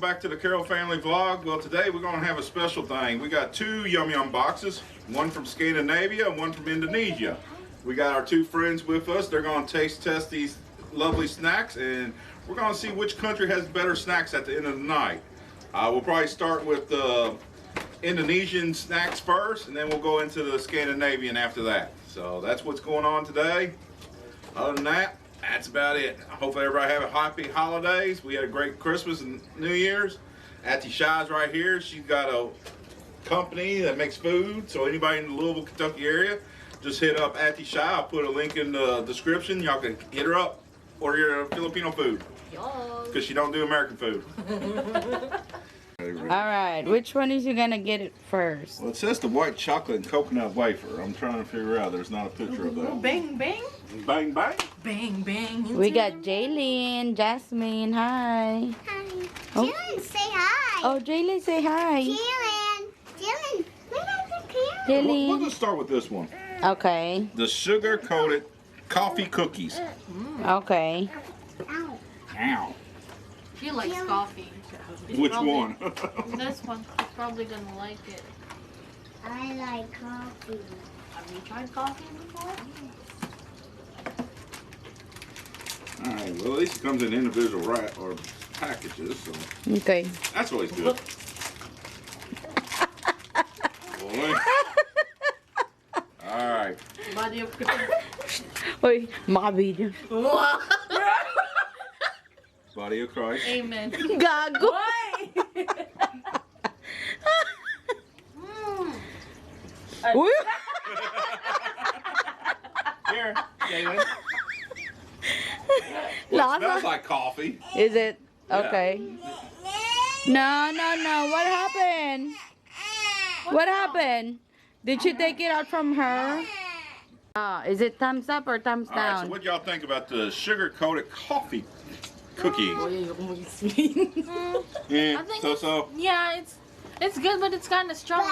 back to the Carroll Family Vlog. Well, today we're going to have a special thing. We got two Yum Yum boxes, one from Scandinavia and one from Indonesia. We got our two friends with us. They're going to taste test these lovely snacks, and we're going to see which country has better snacks at the end of the night. We'll probably start with the Indonesian snacks first, and then we'll go into the Scandinavian after that. So that's what's going on today. Other than that, that's about it. I hope everybody have a happy holidays. We had a great Christmas and New Year's. Auntie Shai's right here. She's got a company that makes food. So anybody in the Louisville, Kentucky area, just hit up Auntie Shai. I'll put a link in the description. Y'all can hit her up. Order your Filipino food. Because she don't do American food. Alright, which one is you gonna get it first? Well, it says the white chocolate and coconut wafer. I'm trying to figure out. There's not a picture of that. Bang, bang. Bang, bang. Bang, bang. We got Jaylin, Jasmine, hi. Hi. Oh. Dylan, say hi. Oh, Jaylin, say hi. Dylan, look at the camera. Jaylin. We'll just start with this one. Okay. The sugar-coated coffee cookies. Okay. Ow. Ow. She likes coffee. Which Probably- one? This one. She's probably gonna like it. I like coffee. Have you tried coffee before? Alright, well at least it comes in individual wrap or packages, so Okay. that's always good. Boy. Alright. Body of Uy, makabidyo. Body of Christ. Amen. Gago. Uy. Here, Jalen. Well, it smells like coffee. Is it? Yeah. Okay. No. What happened? What happened? Did you take it out from her? Is it thumbs up or thumbs Alright, so down? what y'all think about the sugar-coated coffee cookie? Yeah, I think so. Yeah, it's good, but it's kind of strong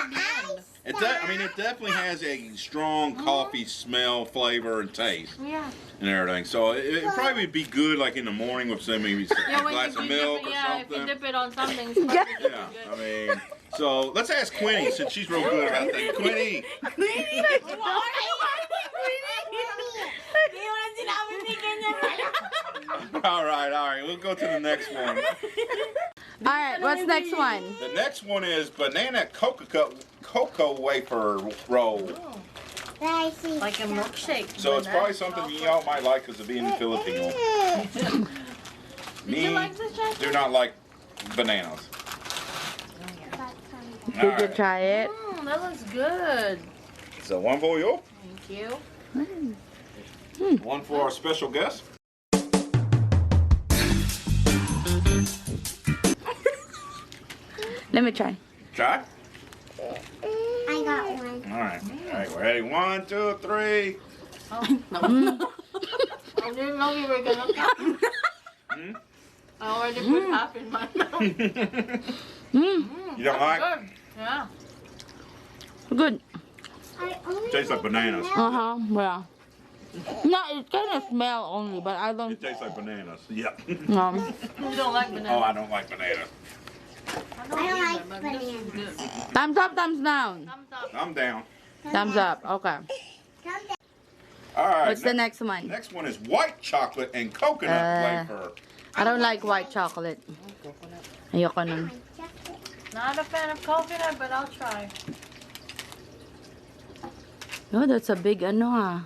at the end. I mean, it definitely has a strong coffee smell, flavor, and taste. Yeah. And everything. So it probably would be good like in the morning with some maybe a glass of milk or if you something. dip it on something, it's probably Yeah, good. I mean, so let's ask Quinny since she's real good about that. Quinny. All right, we'll go to the next one. Alright, what's next one? The next one is banana cocoa wafer roll. Like a milkshake. So it's probably something y'all might like because of being Filipino. Did you like this, Jackie? Do not like bananas. Did you try it? That looks good. So one for you, Thank you. one for our special guest. Let me try. Try. I got one. All right, we're ready. 1, 2, 3. Oh, no. I didn't know you were gonna come. I already put half in my mouth. You don't like? Good. Yeah. Good. Tastes like bananas. Uh-huh, yeah. No, it kind of smell only, but I don't... It tastes like bananas. Yep. You don't like bananas. Oh, I don't like bananas. I don't I either, like but this is good. Thumbs up, thumbs down. Thumbs up. I'm down. Thumbs up, okay. All right. What's the next one? Next one is white chocolate and coconut wafer. I don't like white chocolate. Ayoko nun. Not a fan of coconut, but I'll try. Oh, that's a big ano ah.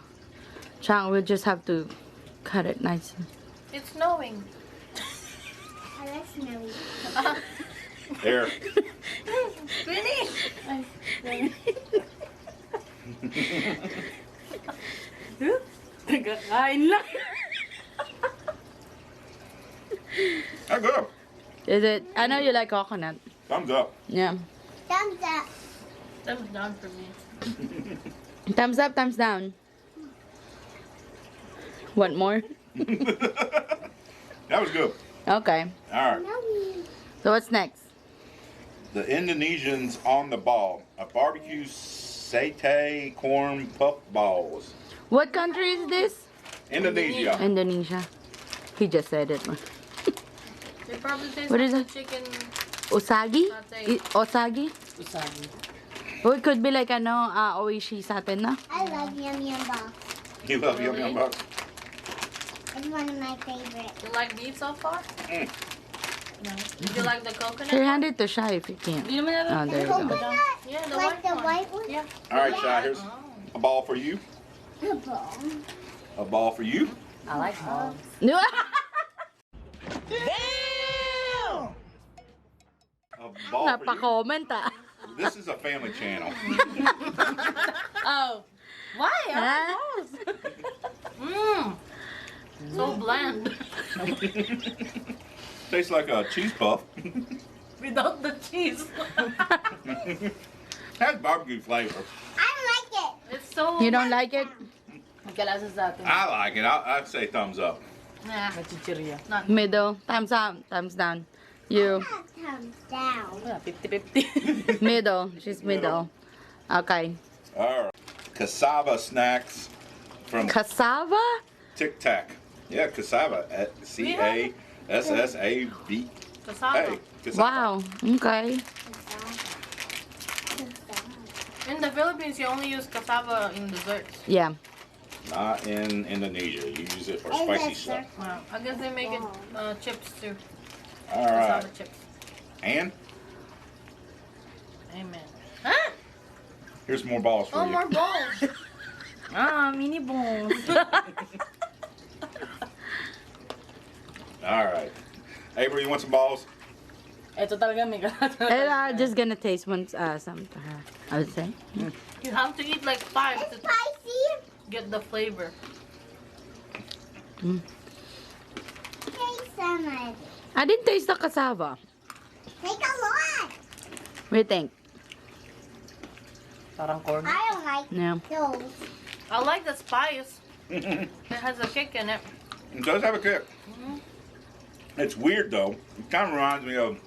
Chang, we'll just have to cut it nicely. It's snowing. There. Really? Nagkakain lang. That's good. Is it? I know you like coconut. Thumbs up. Yeah. Thumbs up. That was done for me. Thumbs up, thumbs down. Want more? That was good. Okay. All right. So what's next? The Indonesians on the ball. A barbecue satay corn puff balls. What country is this? Indonesia. Indonesia. He just said it. They probably taste What like is the it? chicken. Usagi? Satay. Osagi? Usagi. Oh, it could be like oishi sa atin na. I love Yum Yum Box. You love Yum Yum Box? It's one of my favorites. You like these so far? Mm. No. Did you like the coconut? Here, one? hand it to Shy if you can. Hindi naman natin. Oh, there you go. Coconut? Yeah, the Like white the one. white one? Yeah. All right, Shy, here's Oh. a ball for you. The ball. A ball for you. I like balls. A ball for you. Napa-comment ah. This is a family channel. Oh. Why? Ah. Mmm. So bland. Tastes like a cheese puff. Without the cheese. Has barbecue flavor. I like it. It's so. You don't like it? Magkalasa sa atin. I like it. I'd say thumbs up. Nah. Machichirya. Not. Middle. Thumbs up. Thumbs down. You. Thumbs down. Wala, 50-50. Middle. She's middle. Okay. All right. Cassava snacks from Cassava? Tic Tac. Yeah, cassava. C-A-S-S-A-V. Cassava. Hey, cassava. Wow. Okay. In the Philippines, you only use cassava in desserts. Yeah. Not in Indonesia. You use it for Is spicy it stuff. Wow. I guess they make it chips too. All right. Cassava chips. And Amen. Huh? here's more balls for Oh, you. more balls. Ah, mini balls. All right. Avery, you want some balls? Ito talaga may And I'm just gonna taste one, some to her. I would say. You have to eat like 5 It's to spicy. get the flavor. Take some of it. I didn't taste the cassava. Take a lot. What do you think? Parang corn. I don't like No. those. I like the spice. It It has a kick in it. does have a kick. Mhm. It's weird though. It kind of reminds me of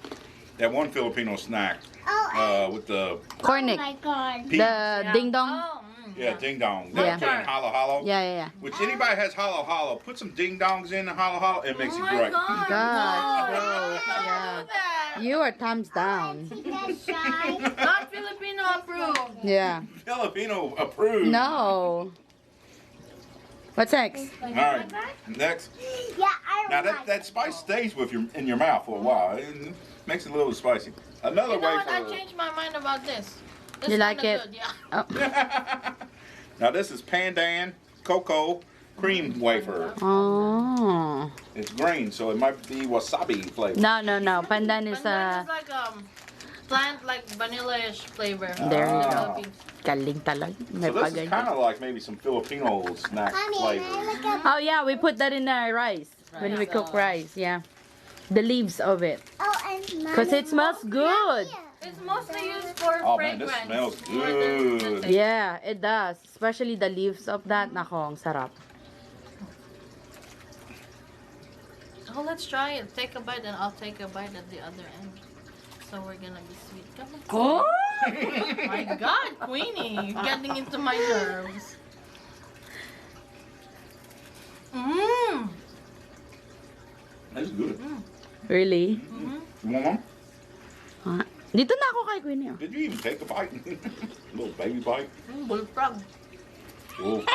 that one Filipino snack Oh, with the Cornic. oh my god. peas. The ding dong. Oh, Yeah, ding dong. Yeah. They put in hollow hollow. Yeah, yeah, yeah. Which anybody has hollow hollow, put some ding dongs in the hollow hollow. It makes oh it my great. God. God, No, gross, don't yeah. do that. You are thumbs down. Take that shy. Not Filipino approved. Yeah. Filipino approved. No. What's next? All right. Next. Yeah, I Now don't like that spice stays with in your mouth for a while. It makes it a little spicy. Another You know way what? I for. changed my mind about this. This You is like kinda it? Good, yeah. Now this is pandan cocoa cream wafer. Oh. It's green, so it might be wasabi flavor. No, no, no. Pandan is Pandan is like plant like vanilla-ish flavor. There you in the go. Philippines. galing talag. May So this is pagay. kind of like maybe some Filipino snack Mommy, flavor. I look up. Oh yeah, we put that in our rice when we cook rice. Yeah, the leaves of it. Oh, and Cause it smells good. It's mostly used for Oh, man, fragrance. this smells more than the good. taste. Yeah, it does. Especially the leaves of that. Nako, ang sarap. Oh, let's try it. Take a bite and I'll take a bite at the other end. So we're gonna be sweet. Come on. Oh! My God, Queenie, you're getting into my nerves. Mmm. That's good. Really? Mm-hmm. You want one? Huh? Dito na ako kay Queenie. Did you even take a bite? Little baby bite. Bullfrog. Oh.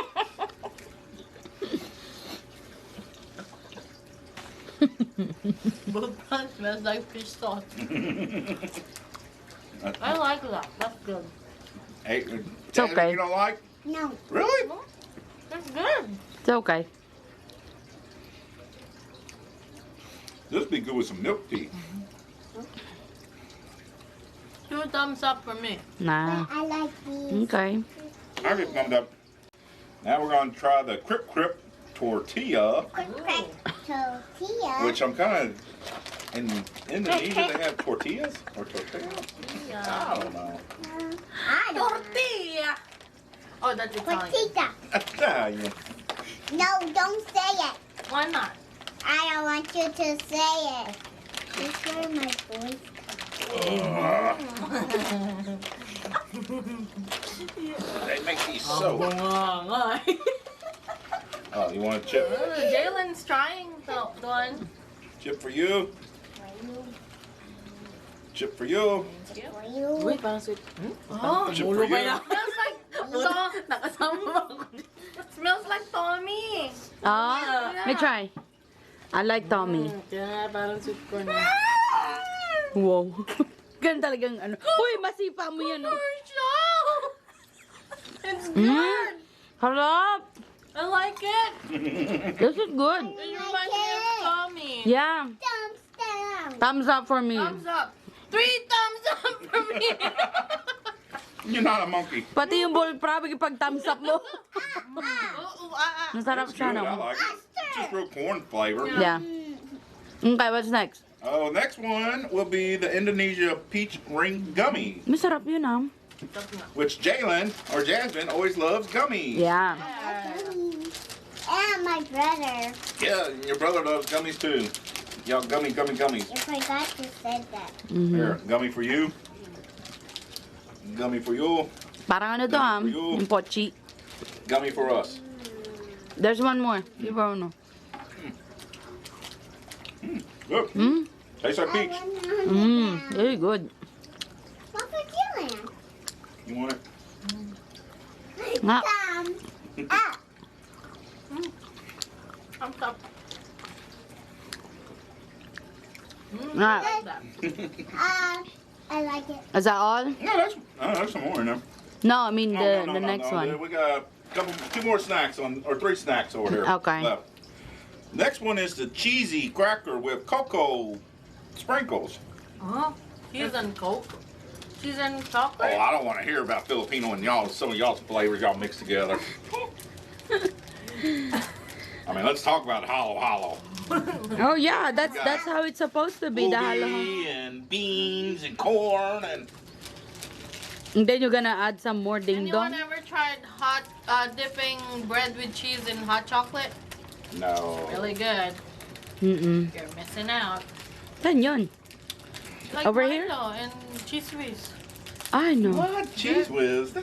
Bullfrog smells like fish sauce. I like that. That's good. Hey, It's okay. You don't like? No. Really? That's good. It's okay. This would be good with some milk tea. 2 thumbs up for me. Nah. I like these. Okay. I get thumbs up. Now we're going to try the Crip Crip tortilla, Quick, quick. Tortilla. which I'm kind of in Indonesia. They have tortillas or tortillas. I don't know. I don't. Tortilla. Oh, that's Italian. Tortilla. Italian. No, don't say it. Why not? I don't want you to say it. This is where my voice They make these so. Bunga. Oh, you want a chip? Jalen's trying the one. Chip for you. Chip for you. For you. Uy, parang sweet. Oh, Chip for you. smells like nakasama ako. It smells like Tommy. Ah, let me try. I like Tommy. Kaya nga, parang sweet corn. Wow. Ganun talagang ano. Uy, masipa mo yan. Oh. It's good. Harap. I like it. This is good. It reminds me of Tommy. Yeah. Thumbs down. Thumbs up for me. Thumbs up. 3 thumbs up for me. You're not a monkey. Pati yung bowl probably pag thumbs up mo. Masarap It's siya, good. I no? like it. It's just real corn flavor. Yeah. Okay, what's next? Oh, next one will be the Indonesia peach ring gummy, Masarap yun, ah. which Jalen or Jasmine always loves gummies. Yeah. And my brother. Yeah, and your brother loves gummies too. Y'all gummies. I forgot to say that. Here, gummy for you. Gummy for you. Parang ano to, ah. Yung pochi. Gummy for us. There's one more. Give her one. Look. Mm. Tastes like peach. Very good. What for Dylan? You want it? Nga. Thumbs up. Thumbs up. Nga. I like it. Is that all? No, there's some more in there. No, I mean No, the next one. We got two more snacks or 3 snacks over here. Okay. Left. Next one is the cheesy cracker with cocoa sprinkles. Cheese and Coke. Cheese and Oh, chocolate. I don't want to hear about Filipino and some of y'all's flavors y'all mix together. I mean, let's talk about halo. Oh yeah, that's how it's supposed to be. The halo. Ubi and beans and corn and And then you're gonna add some more ding Anyone dong. ever tried dipping bread with cheese in hot chocolate? no. Really good. You're missing out. Saan yun? Like Over here? Milo and cheese whiz. I know. What cheese whiz?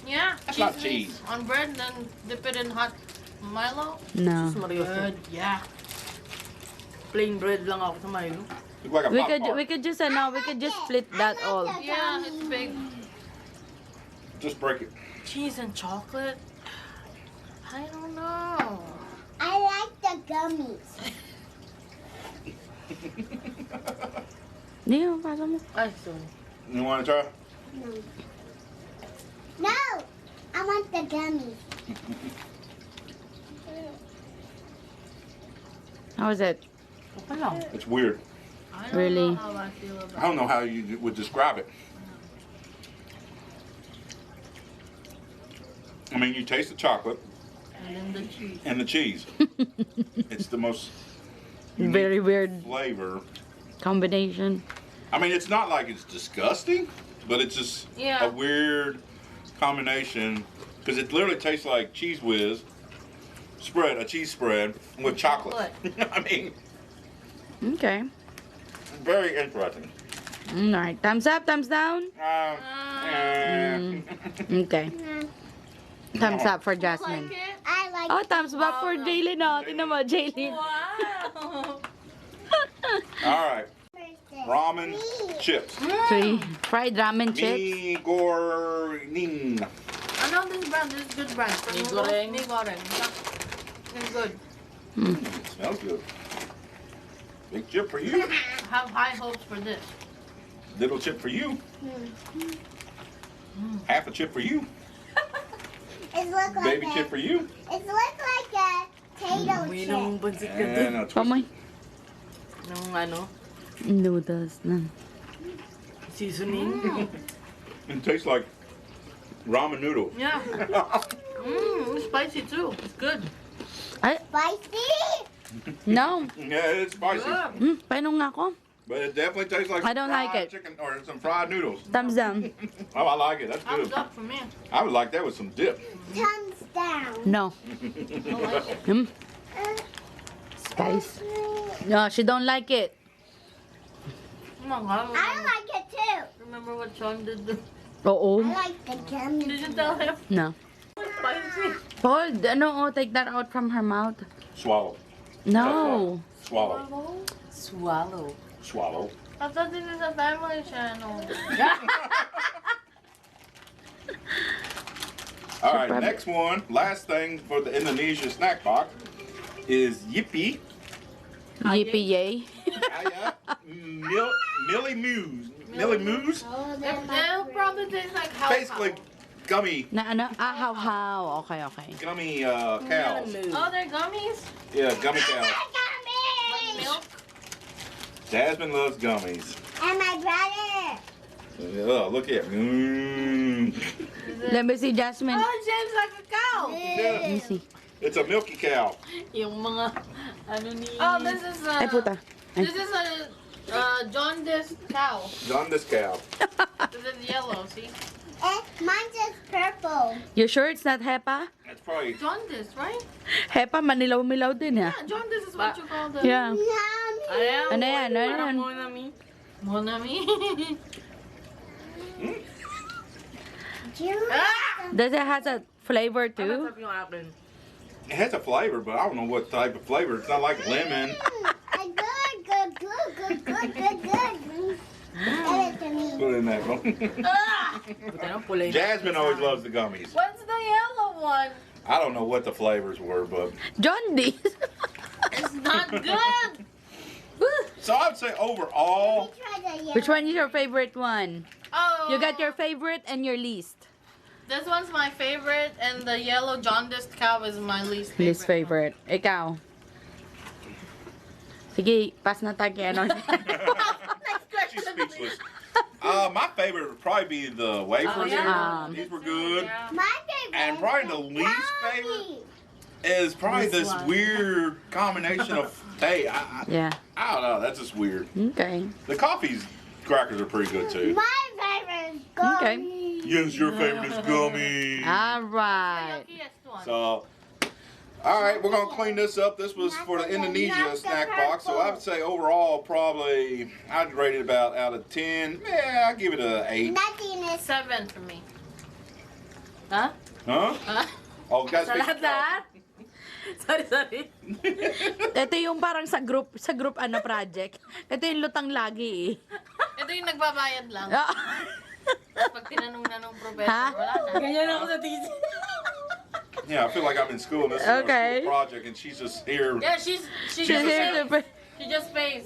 Yeah, That's cheese not whiz cheese. on bread, then dip it in hot Milo. No. Good, yeah. Plain bread lang ako sa Milo. Look like a We could just split that all. Yeah, it's big. Just break it. Cheese and chocolate? I don't know. I like the gummies. Hindi, pasa mo. Ay, sorry. You want to try? No, I want the gummies. How is it? Okay lang. It's weird. I don't Really? know how I feel about I don't know how you would describe it. I mean, you taste the chocolate and then the cheese. and the cheese. It's the most Very weird flavor. combination. I mean, it's not like it's disgusting, but it's just Yeah. a weird combination because it literally tastes like cheese whiz a cheese spread with chocolate. I mean, Okay. very interesting. Alright. Thumbs up, thumbs down? Okay. Thumbs up for Jasmine. Like it? I like Oh, thumbs back for Jaylin. Oh, tingnan mo, Jaylin. Wow. All right, ramen chips. 3. Fried ramen chips. Mi goreng. I know this brand. This is good brand. Mi goreng. Mi goreng. It's good. Smells good. Big chip for you. I have high hopes for this. Little chip for you. Half a chip for you. it. Look like Baby chip for you. It look like a potato Uy, chip. nung pansit ka dun. And a twist. Pamoy. Nung ano, Noodles na. seasoning. It tastes like ramen noodle. Yeah. It's spicy too. It's good. Ay, Spicy. no. Yeah, it's spicy, Good. Paano nga ako? but it definitely tastes like I some don't like fried it. chicken or some fried noodles. Thumbs down. Oh, I like it. That's Thumbs good. up for me. I would like that with some dip. Thumbs down. No. I like it. Spice. No, she don't like it. Oh my God. I like it too. Remember what Sean did? Oo. I like the gummies. Did you tell him? No. It's spicy. Paul, ano, take that out from her mouth. Swallow. No. Swallow. Swallow. Swallow. I thought this is a family channel. All right, next one, last thing for the Indonesia snack box is Yippee. Yippee yay. Millie Moos. Millie Moos? Oh, they're my They'll probably taste like how. Basically, gummy, Na ano? Ah, how. Okay, okay. gummy cows. Oh, they're gummies? Yeah, gummy cows. Like milk? Jasmine loves gummies. And my brother. Oh, look at Is it- Let me see, Jasmine. Oh, it tastes like a cow. Let me see. It's a milky cow. Yung mga, ano ni... Oh, this is Ay, puta. Ay. This is a jaundiced cow. Jaundice cow. This is yellow, see? Mine's just purple. You sure it's not Hepa? That's probably. Jaundice, right? Hepa, manilaw-milaw din ha. Yeah, jaundice is what you call the... Yeah. Mommy. Ayan, Ano yan? Ano yan? parang muna mi. Monami. Juice. Does it has a flavor Ano too? sabi yung akin? It has a flavor, but I don't know what type of flavor. It's not like lemon. Good. Give it to me. Put it in that one. Buta ng pulay. Jasmine always loves the gummies. What's the yellow one? I don't know what the flavors were, but Jaundice. It's not good. so I would say overall, Try the yellow. Which one is your favorite one? Oh. You got your favorite and your least. This one's my favorite, and the yellow jaundiced cow is my least favorite. Least favorite. Ikaw. Sige, pass na tayo kay ano. she's speechless. My favorite would probably be the wafers. yeah. These were good. Yeah. My favorite. And probably the least favorite is probably this weird combination of, hey, Yeah. I don't know, that's just weird. Okay. The coffee's crackers are pretty good too. My favorite is gummy. Okay. Yes, your favorite is gummy. All right. Yuckiest one. So, all right, we're gonna clean this up. This was for the Indonesia Not the snack box. So I would say overall, probably I'd rate it about out of 10. Yeah, I'd give it a 8. Nothing is 7 for me. Ha? Huh? Huh? Oh, guys, Sa lahat-lahat? Sorry. Ito yung parang sa group ano project. Ito yung lutang lagi Ito yung nagbabayad lang. eh. Pag tinanong na nung professor, Ha? wala na. Ganyan ako sa thesis. Yeah, I feel like I'm in school and this is our Okay. school project, and she's just here. Yeah, she She's just Here to- she just pays.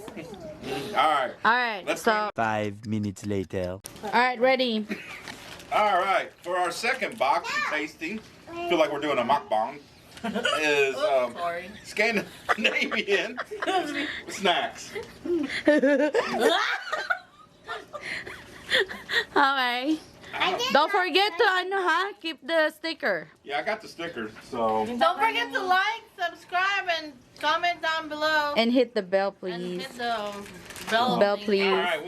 All right. All right. Let's So, 5 minutes later. all right, ready. All right. For our second box of tasting, I feel like we're doing a mukbang. Is Sorry. Scandinavian snacks. Okay. Don't forget to ano ha, keep the sticker. Yeah, I got the sticker. So Don't forget to like, subscribe, and comment down below. And hit the bell, And please. hit the bell. Bell, thing. please. all right.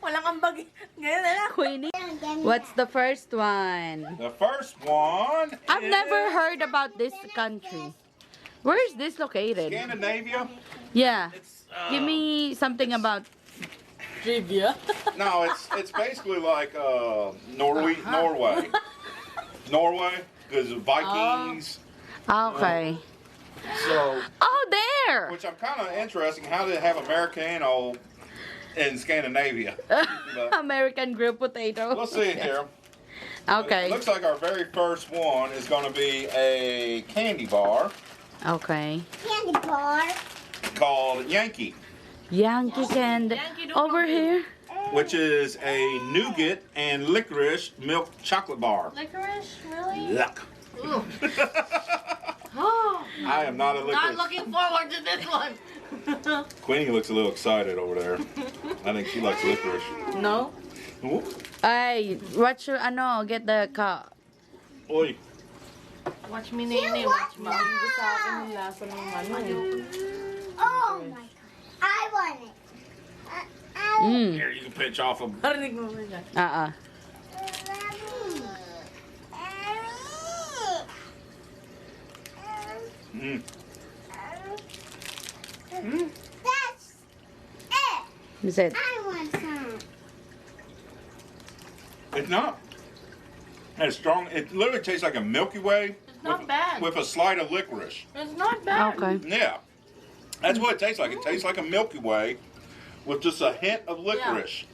Walang ambag. Ganyan na lang. Queenie, what's the first one? The first one. I've is never heard about this country. Where is this located? Scandinavia. Yeah. It's Give me something about. Trivia. no. It's basically like Norway. Norway, because Vikings. Okay. So, Oh, there. which I'm kind of interesting. How do they have Americano in Scandinavia? But American grilled potato. we'll see here. It Okay. looks like our very first one is going to be a candy bar Okay. candy bar. called Yankee, Yankee Candy. Yankee Over Doodle. here. which is a nougat and licorice milk chocolate bar. Licorice, really? Yuck. Ooh. Oh, I am not a not licorice. looking forward to this one. Queenie looks a little excited over there. I think she likes licorice. No? Ooh. Ay, watch your ano, get the cup. Oy. Watch me, Nene. Watch me. Hindi sa akin yung lasa ng ano. Oh my god. I want it. Mm. Here, you can pinch off a. Narinig mo ba siya? Mm. That's it. Is it? I want some. It's not as strong. It literally tastes like a Milky Way It's not bad. with a slide of licorice. It's not bad. Okay. Yeah, that's what it tastes like. It tastes like a Milky Way with just a hint of licorice.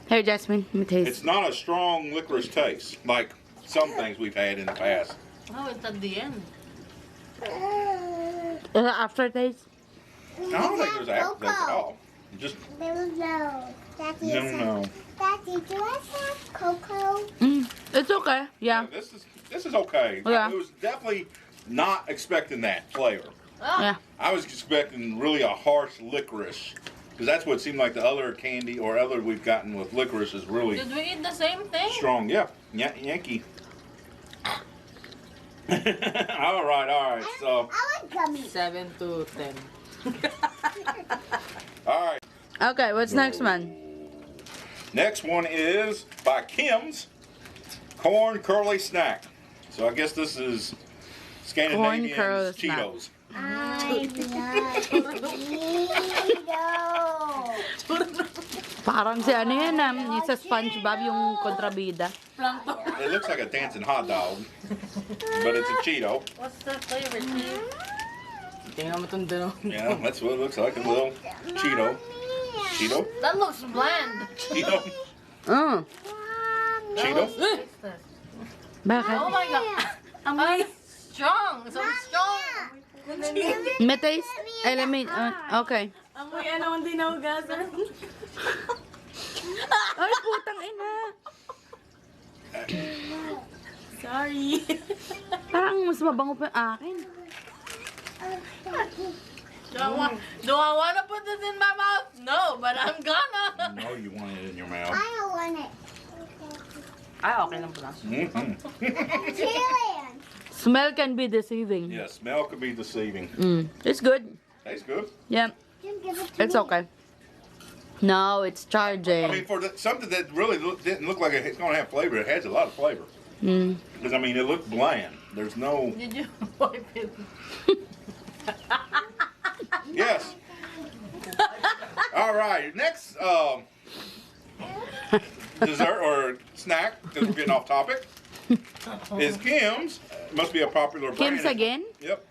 Here, Jasmine, let me taste. It's not a strong licorice taste like some things we've had in the past. Oh, it's at the end. Aftertaste? I don't think there's aftertaste at all. Just No. Daddy, no. Daddy, do I have cocoa? It's okay. Yeah. This is okay. Yeah. I was definitely not expecting that flavor. Oh, Yeah. I was expecting really a harsh licorice. Because that's what it seemed like the other candy or other we've gotten with licorice is really did we eat the same thing? strong. Yeah, Yankee. all right. So, I like gummies. 7 to 10. all right. Okay, what's next one? Next one is by Kim's Corn Curly Snack. So I guess this is Scandinavian Curly Snack. Cheetos. I love Cheetos. Parang si ano yan, yung sa SpongeBob, yung kontrabida. It looks like a dancing hot dog, but it's a Cheeto. What's the flavor, Steve? Tingnan mo itong dalawa. Yeah, that's what it looks like, a little Cheeto. Cheeto? That looks bland. Cheeto? Cheeto? Bakit? Oh my god. Amoy. Strong. So strong. May taste? Ay, let me, okay. Amoy ano hindi nahugasan. Ay, putang ina. Sorry. Parang mas mabango pa yung akin. Do I want to put this in my mouth? No, but I'm gonna. No, you want it in your mouth. I don't want it. Ay, okay lang pala. Chilean. Smell can be deceiving. Yeah, smell could be deceiving. It's good. Tastes good. Yeah, Just give it to it's me. okay. No, it's charging. I mean, for something that really didn't look like it's going to have flavor, it has a lot of flavor. Because, I mean, it looked bland. There's no... Did you wipe it? Yes. All right. Next dessert or snack, because we're getting off topic, is Kim's. Must be a popular brand. Kim's again? Yep.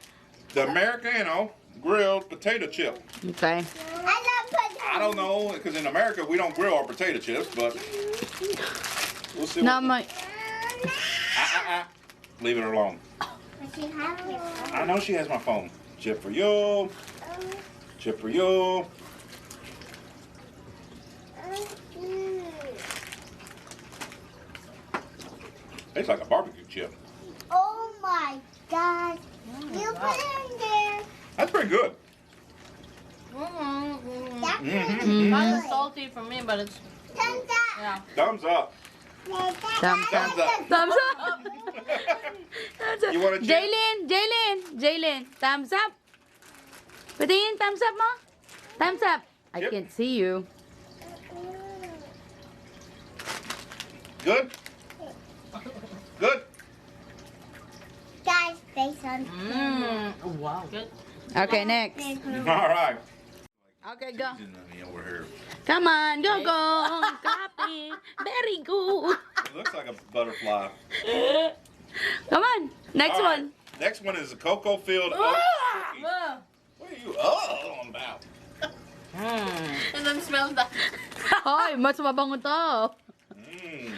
The Americano grilled potato chip. Okay. I love potatoes. I don't know, because in America we don't grill our potato chips, but we'll see. Now what my... Leave it alone. But you have your phone. I know she has my phone. Chip for you. Chip for you. Tastes like a barbecue chip. Oh my God. You put it in there. That's pretty good. That's Mhm. really Kind of good. salty for me, but it's Thumbs up. yeah. Thumbs up. Thumbs Thumbs up. Thumbs up! Thumbs up. You want a chip? Jaylin, thumbs up. Patingin, thumbs up mo. Thumbs up. I Yep. can't see you. Good? Good? Guys, face on. Oh, wow. Good. Okay, next. All right. Okay, go. Teasing me over here. Come on, go. Copy. Very good. It looks like a butterfly. Come on. Next All right. one. Next one is a cocoa-filled oat cookie. What are you about? And then smell that. Hoy, mas mabango to.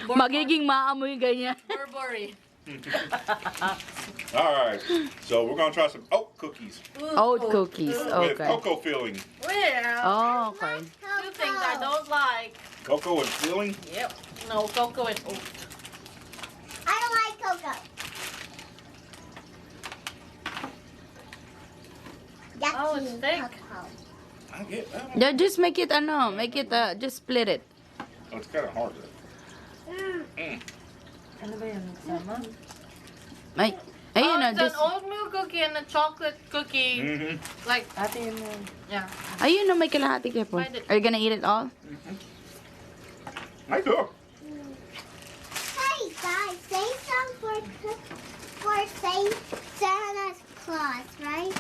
Magiging maamoy ganyan. Burberry. All right. So we're going to try some oat cookies Oat cookies. with Okay. cocoa filling. Well, Oh, okay. two things I don't like. Cocoa and filling? Yep. No, cocoa and oat. I don't like cocoa. Oh, it's thick. Cocoa. I get that one. Yeah, just make it, just split it. Oh, it's kind of hard. Ano ba yan? Sama? Ay, ayun na, It's just, an oatmeal cookie and a chocolate cookie. Mm-hmm. Like, Ate yun mo. yeah. ayun na, may kalahati kayo po. Find it. Are you gonna eat it all? I do. Hey guys, say some for Saint Santa's Claus, right?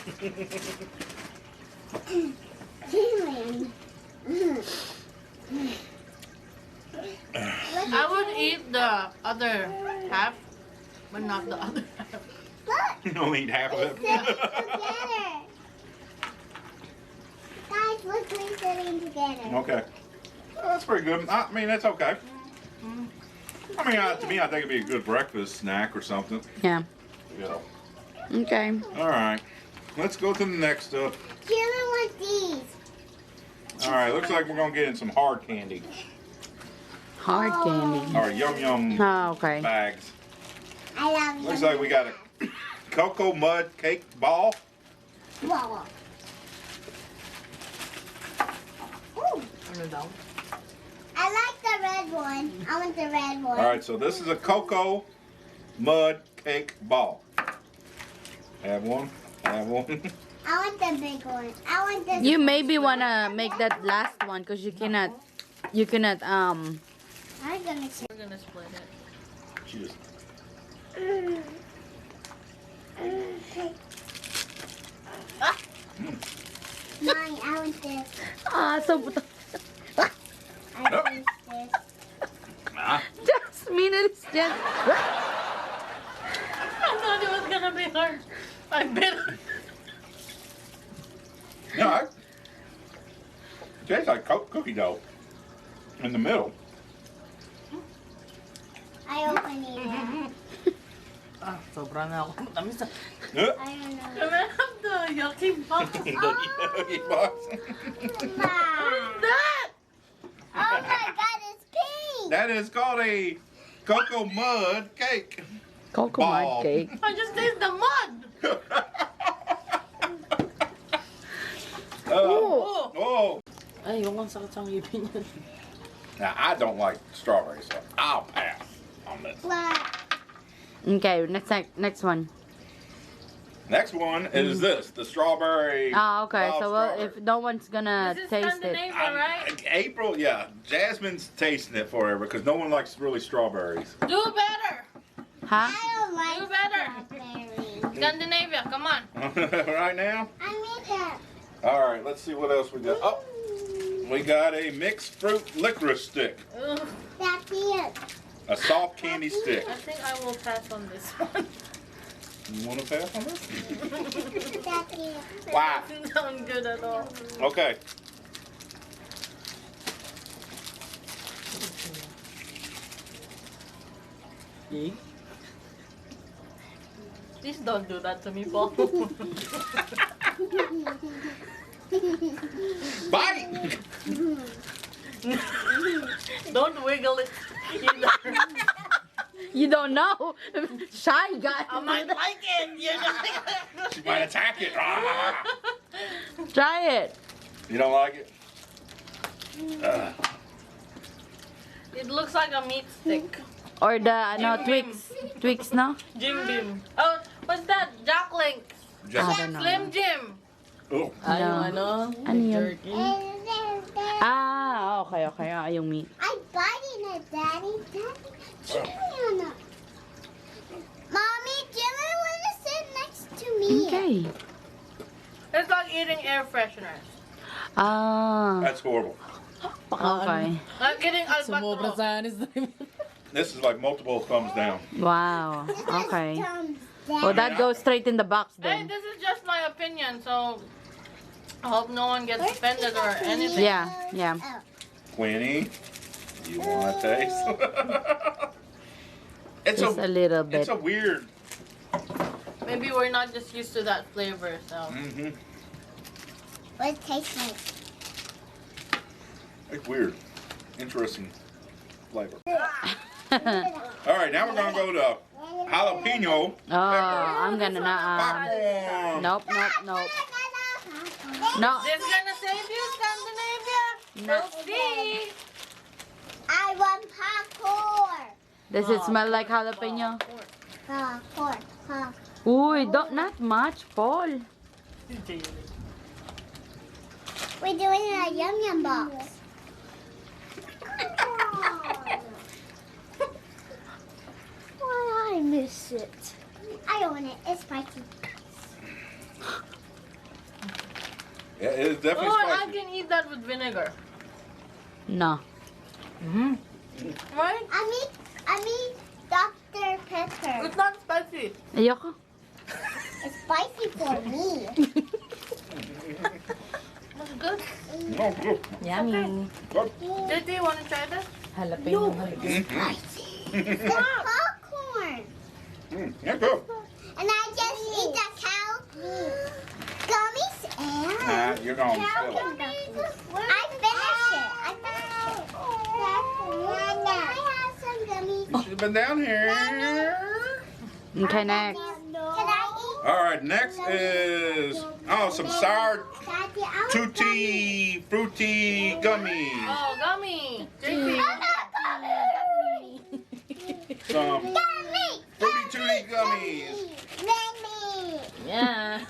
Julian. I would eat the other half, but not the other half. Look, You don't eat half of it. it's together. Guys, look, Lisa. putting together. Okay. Well, that's pretty good. I mean, that's okay. I mean, to me, I think it'd be a good breakfast snack or something. Yeah. Yeah. Okay. All right. Let's go to the next stuff. Children want these. All right. Looks like we're gonna get in some hard candy Hard candy. or yum yum Oh, okay. bags. I love you. Looks like we got a cocoa mud cake ball. Wow. Ooh, Ano daw? I like the red one. I want the red one. All right. So this is a cocoa mud cake ball. Have one. Have one. I want the big one. I want this. You maybe wanna make that last one because you cannot. I'm gonna say. We're gonna split it. Cheers. Mommy, I want this. Ah, so I want this. Ah. Jasmine is just. I thought it was gonna be hard. I bit. No, it tastes like cookie dough in the middle. I open it. Ah, sobra na ako. Tamis na. Yeah. I don't know. Can I have the yucky box? The Yankee box. That! Oh my God, it's pink. That is called a cocoa mud cake. Cocoa mud Ball. cake. I just taste the mud. Oh. Oh. Ay, yung ang sakit sa ngipin yan. Now I don't like strawberries, so I'll pass on this. What? Okay, next one. Next one is this, the strawberry. Ah, okay. wild So well, strawberry. if no one's gonna This is taste it. Scandinavia, right? April, yeah. Jasmine's tasting it for her because no one likes really strawberries. Do better. Huh? I don't like Do better. strawberries. Scandinavia, come on. Right now? I made that. All right, let's see what else we got. Oh, we got a mixed fruit licorice stick, Ugh, That's it. a soft candy stick. I think I will pass on this one. You want to pass on this? That's it. Wow. Doesn't sound good at all. Okay. Eh? Please don't do that to me, Paul. Bite! Don't wiggle it either. You don't know. Shy guy. I might like it. You're She might attack it. Ah. Try it. You don't like it? It looks like a meat stick. Or the no Twix. Twix, no? Jim Beam. Oh, what's that? Jack Link. I don't know. Slim Jim. Oh. Ay, No. yung ano? Ano yun? Jerky. Ah, okay, okay. Ah, yung meat. I'm biting it, Daddy. Daddy, Juliana. Mommy, Juliana want to sit next to me. Okay. It's like eating air fresheners. Ah, That's horrible. okay. Like eating Sumobra albatross. sa anis na rin. This is like multiple thumbs down. Wow. Okay. Thumbs Well, down. that goes straight in the box Hey, then. this is just my opinion, so I hope no one gets offended or anything. Yeah, yeah. Oh. Queenie, you want to taste? It's Just a little bit. It's a weird. Maybe we're not just used to that flavor, so. Mm-hmm. What it tastes like? It's weird. Interesting flavor. All right, now we're gonna go to jalapeno Oh, I'm gonna not. popcorn. Nope, nope, nope. No. This gonna save you, Scandinavia? We'll see. I want popcorn. Does it smell like jalapeno? Popcorn. Popcorn. Uy, not much, Paul. We're doing a yum yum box. Why I miss it? I want it. It's spicy. Yeah, it is definitely Oh, I spicy. can eat that with vinegar. No. Right? I mean Dr. Pepper. It's not spicy. Ayoko. It's spicy for me. That's good. Oh, good. Yummy. Good. JT, you want to try this? Jalapeno. It's popcorn. Yeah, good. And I just eat the cow gummies and You're going to cow spill it. gummies. I finished it. I have some gummies. You should have been down here. Okay, next. Can I eat? All right, next is some sour Daddy, I want tutti fruity gummies. Oh, gummy. JT. Some Gummy. fruity tutti gummies. Gummy. Yeah.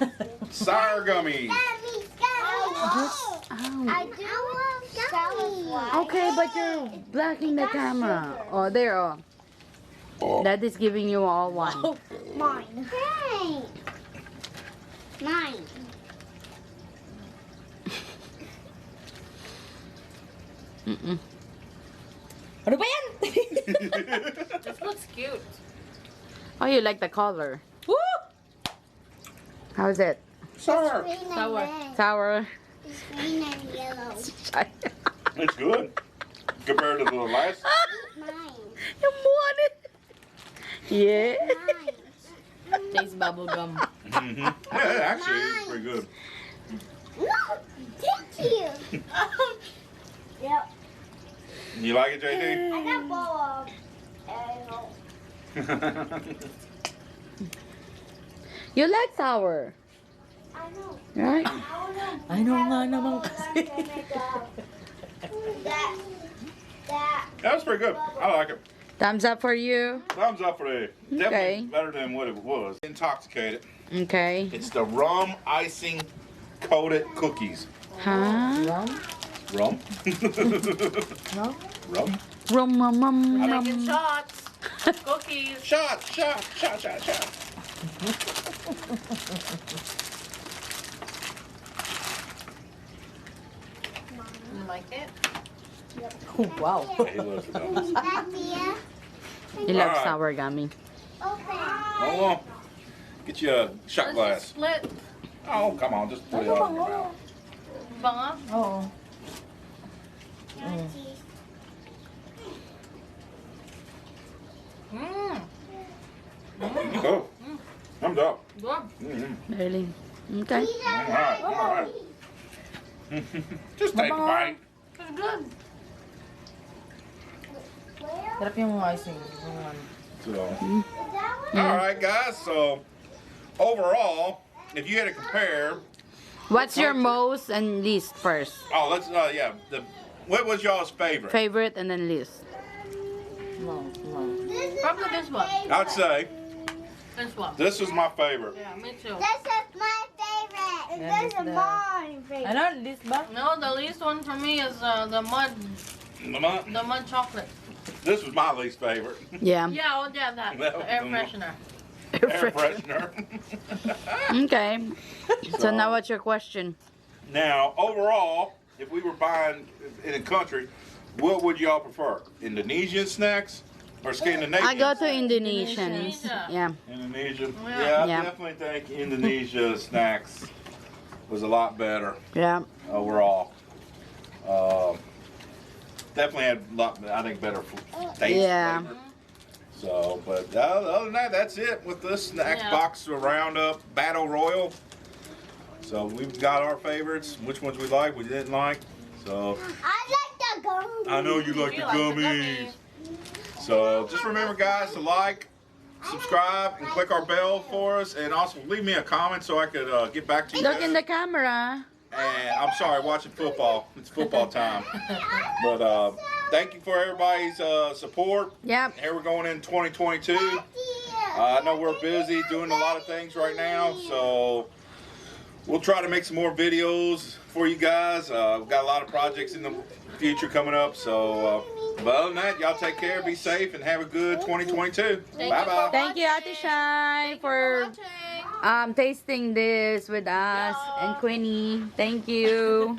Sour gummies. Gummies. Gummies. I do want gummies. Okay, but you're blocking the camera. Oh, there. Oh. That is giving you all one. Mine. Hey. Mine. Mm-mm. Ano ba yan? This looks cute. Oh, you like the color. Woo! How is it? Sour. Green and Sour. red. Sour. It's green and yellow. It's good compared to the last. Mine. You want it? Yeah. Mine. Taste bubble gum. Yeah, actually, it's pretty good. No, thank you. Yep. You like it, JT? I got bowl of You like sour, I know. right? I know nga naman kasi. That's pretty good. I like it. Thumbs up for you. Thumbs up for it. Definitely Okay. better than what it was. Intoxicated. Okay. It's the rum icing coated cookies. Huh? Rum? Rum? No? Rum? Rum, rum, rum, Taking rum. shots. Cookies. Shot. You like it? Oh, wow. He loves the gummies. Nadia, You love Alright. sour gummy. open. Hold on. Get you a shot Let's glass. just split. Oh, come on. Just put it out in your mouth. Banga. Oo. Mmm. Cool. Thumbs up. Good. Mm-hmm. Really? Okay. All right. Just take a bite. It's good. Sarap yung icing. Yung ano. So, all right, guys. So, overall, if you had to compare, What's your most and least first? let's what was y'all's favorite? Favorite and then least. No. Probably this one. I'd say This one. this was my favorite. Yeah, me too. This is my favorite. And Yeah, this this is the- my favorite. Ano? This ba? No, the least one for me is the mud chocolate. This was my least favorite. Yeah. Yeah, oh yeah, that. That The air was- freshener. Air freshener. Okay. So now what's your question? Now, overall, if we were buying in a country, what would y'all prefer? Indonesian snacks or Scandinavian? I go to Indonesians. Indonesia. Yeah. Indonesia. Yeah. Yeah, I Yeah. definitely think Indonesia snacks was a lot better Yeah. overall. Definitely had a lot, I think, better taste. Yeah. Flavor. So, but other than that, that's it with this snacks Yeah. box roundup battle royal. So we've got our favorites, which ones we like, we didn't like. So I like the gummies. I know you like You the like the gummies. So just remember, guys, to like, subscribe, and click our bell for us, and also leave me a comment so I could get back to you. Look in the guys. camera. And I'm sorry, watching football. It's football time. But thank you for everybody's support. Yep. Here we're going in 2022. I know we're busy doing a lot of things right now, so we'll try to make some more videos for you guys. We've got a lot of projects in the future coming up. So, but other than that, y'all take care, be safe, and have a good 2022. Thank Bye you bye. for Thank you, Ate Shai, for watching. tasting this with us and Queenie. Thank you.